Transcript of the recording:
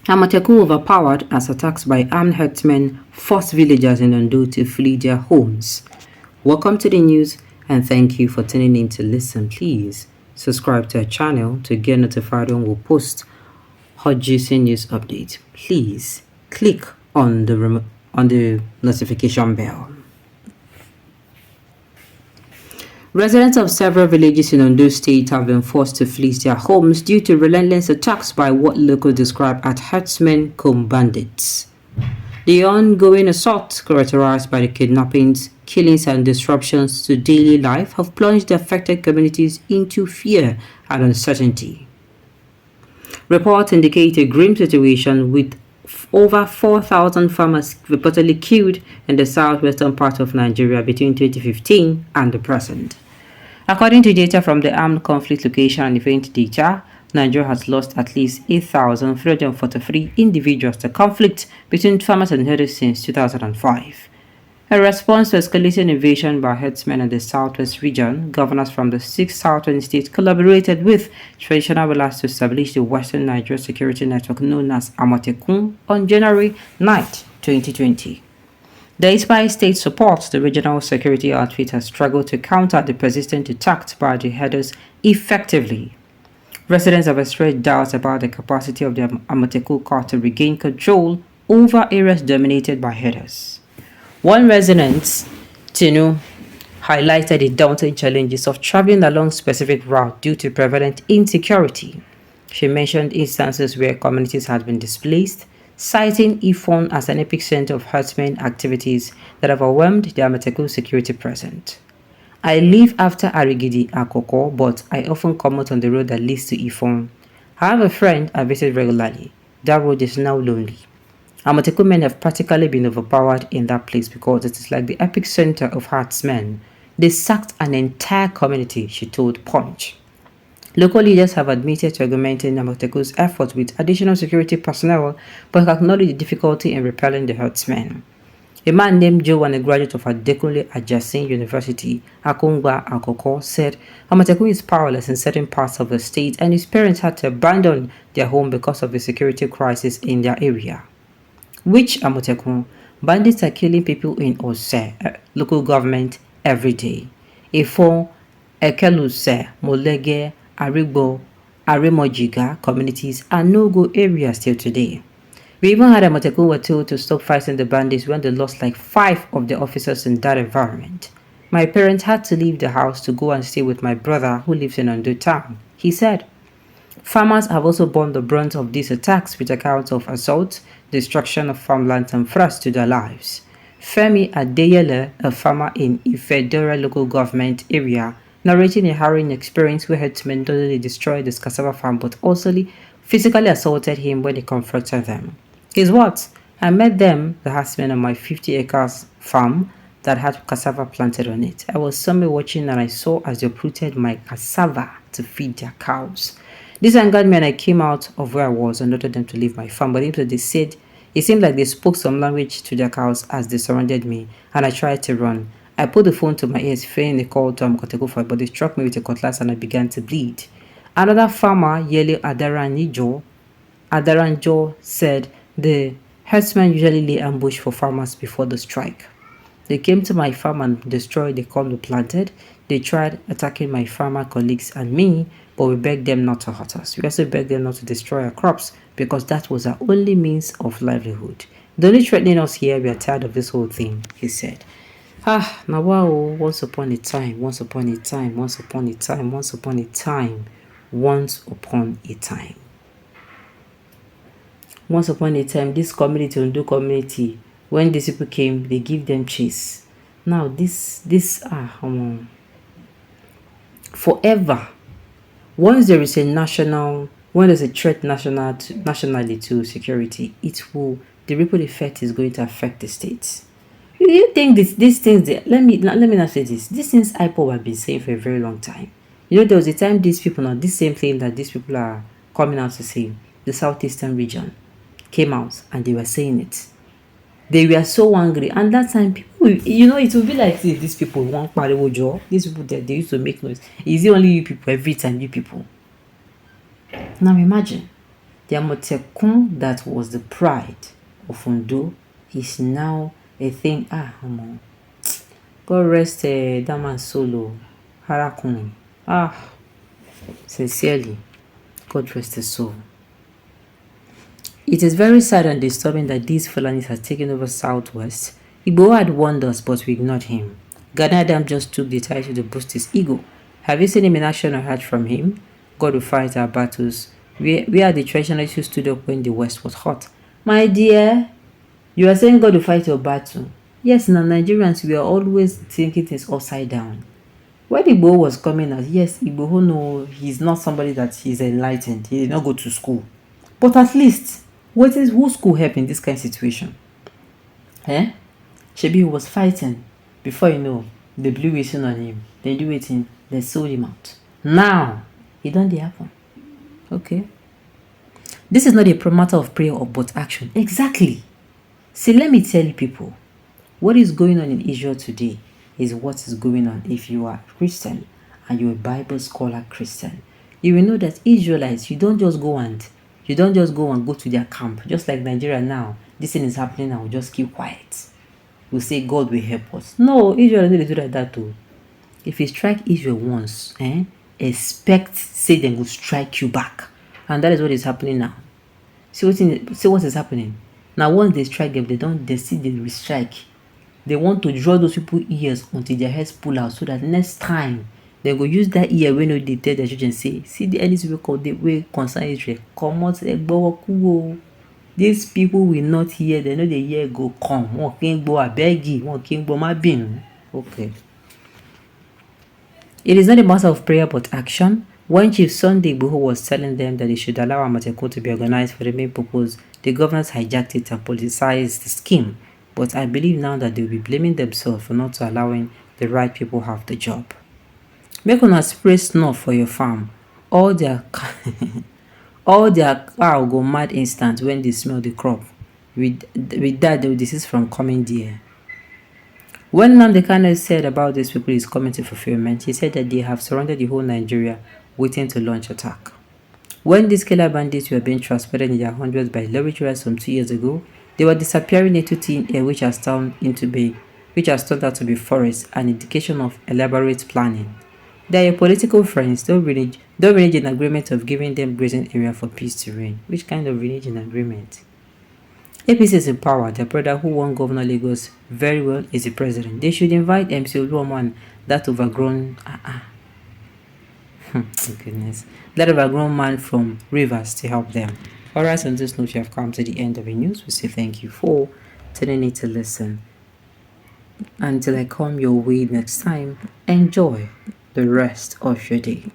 Amotekun overpowered as attacks by armed herdsmen forced villagers in Ondo to flee their homes. Welcome to the news and thank you for tuning in to listen. Please subscribe to our channel to get notified when we post hot juicy news updates. Please click on the notification bell. Residents of several villages in Ondo State have been forced to flee their homes due to relentless attacks by what locals describe as herdsmen cum bandits. The ongoing assaults, characterized by the kidnappings, killings, and disruptions to daily life, have plunged the affected communities into fear and uncertainty. Reports indicate a grim situation with over 4,000 farmers reportedly killed in the southwestern part of Nigeria between 2015 and the present. According to data from the Armed Conflict Location and Event Data, Nigeria has lost at least 8,343 individuals to conflict between farmers and herders since 2005. In response to escalating invasion by herdsmen in the southwest region, governors from the 6 southern states collaborated with traditional rulers to establish the Western Nigeria Security Network known as Amotekun on January 9, 2020. Despite state support, the regional security outfit has struggled to counter the persistent attacks by the herders effectively. Residents have expressed doubts about the capacity of the Amotekun court to regain control over areas dominated by herders. One resident, Tinu, highlighted the daunting challenges of traveling along specific routes due to prevalent insecurity. She mentioned instances where communities had been displaced, citing Ifon as an epicenter of herdsmen activities that have overwhelmed the Amotekun security present. I live after Arigidi, Akoko, but I often come out on the road that leads to Ifon. I have a friend I visit regularly. That road is now lonely. Amotekun men have practically been overpowered in that place because it is like the epicenter of herdsmen. They sacked an entire community, she told Punch. Local leaders have admitted to augmenting Amotekun's efforts with additional security personnel, but acknowledged the difficulty in repelling the herdsmen. A man named Joe and a graduate of Adekunle Ajasin University, Akungba Akoko, said Amotekun is powerless in certain parts of the state and his parents had to abandon their home because of the security crisis in their area. Which Amotekun? Bandits are killing people in Ose, local government, every day. Ifon, Ekeluse, Molege, Arigbo, Aremojiga communities are no-go areas till today. We even had Amotekun were told to stop fighting the bandits when they lost like 5 of the officers in that environment. My parents had to leave the house to go and stay with my brother who lives in Ondo town, he said. Farmers have also borne the brunt of these attacks with accounts of assault, destruction of farmlands and threats to their lives. Femi Adeyele, a farmer in Ifedora local government area, narrating a harrowing experience where herdsmen not only destroyed his cassava farm but also physically assaulted him when he confronted them. His words, I met them, the herdsmen, on my 50 acres farm that had cassava planted on it. I was somewhere watching and I saw as they uprooted my cassava to feed their cows. This angered me and I came out of where I was and ordered them to leave my farm, but they said it seemed like they spoke some language to their cows as they surrounded me and I tried to run. I put the phone to my ears, fearing the call to Amotekun for it, but they struck me with a cutlass and I began to bleed. Another farmer, Yele Adaranjo, said the herdsmen usually lay ambush for farmers before the strike. They came to my farm and destroyed the corn we planted. They tried attacking my farmer colleagues and me, but we begged them not to hurt us. We also begged them not to destroy our crops because that was our only means of livelihood. They're only threatening us here. We are tired of this whole thing, he said. Now wow, once upon a time, this community, Ondo community, when these people came, they give them chase. Now forever. Once there is when there's a threat nationally to security, the ripple effect is going to affect the states. You think these things? Let me not say this. These things IPOB have been saying for a very long time. There was a time these people, now this same thing that these people are coming out to say, the southeastern region came out and they were saying it. They were so angry, and that time people, it would be like these people want pariwo job. These people that they used to make noise. Is it only you people every time? You people. Now imagine The Amotekun that was the pride of Ondo is now a thing. God rest that man's soul. Harakun. Sincerely, God rest his soul. It is very sad and disturbing that these Fulanis have taken over Southwest. Igbo had warned us, but we ignored him. Ghana Adam just took the title to boost his ego. Have you seen him in action or heard from him? God will fight our battles. We are the traditionalists who stood up when the West was hot. My dear, you are saying God will fight your battle. Yes, now Nigerians, we are always thinking things upside down. When Igbo was coming out, yes, Igbo no, he's not somebody that is enlightened. He did not go to school. But at least, who school help in this kind of situation? Shebi was fighting. Before you know, they blew whistle on him. They do it in, they sold him out. Now, it don't happen. Okay. This is not a matter of prayer or but action. Exactly. See, let me tell you people, what is going on in Israel today is what is going on if you are Christian and you're a Bible scholar Christian. You will know that Israelites, you don't just go and go to their camp. Just like Nigeria now, this thing is happening and we just keep quiet. We'll say God will help us. No, Israel doesn't do like that too. If you strike Israel once, expect say they will strike you back. And that is what is happening now. See what is happening. Now once they strike them, they see they will strike. They want to draw those people's ears until their heads pull out so that next time they go use that ear when they tell their children say, see the enemies we concern Israel. Come out, these people will not hear, they know the year go come. One king go a beggy, one king go my bin. Okay. It is not a matter of prayer but action. When Chief Sunday Igboho was telling them that they should allow Amotekun to be organized for the main purpose, the governors hijacked it and politicized the scheme. But I believe now that they will be blaming themselves for not allowing the right people have the job. Make una spray snuff for your farm. All their cow go mad instant when they smell the crop. With that, they will desist from coming there. When Nnamdi Kanu said about these people is coming to fulfillment, he said that they have surrounded the whole Nigeria, waiting to launch attack. When these killer bandits were being transported in their hundreds by lorry drivers from 2 years ago, they were disappearing into thin air, which has turned out to be forest, an indication of elaborate planning. They are your political friends. Don't renege an agreement of giving them grazing area for peace to reign. Which kind of renege an agreement? APC is in power. Their brother who won Governor Lagos very well is the president. They should invite MC Oluomo, that overgrown goodness. That overgrown man from Rivers to help them. Alright, on this note, you have come to the end of the news. We say thank you for tuning in to listen. Until I come your way next time, enjoy the rest of your day.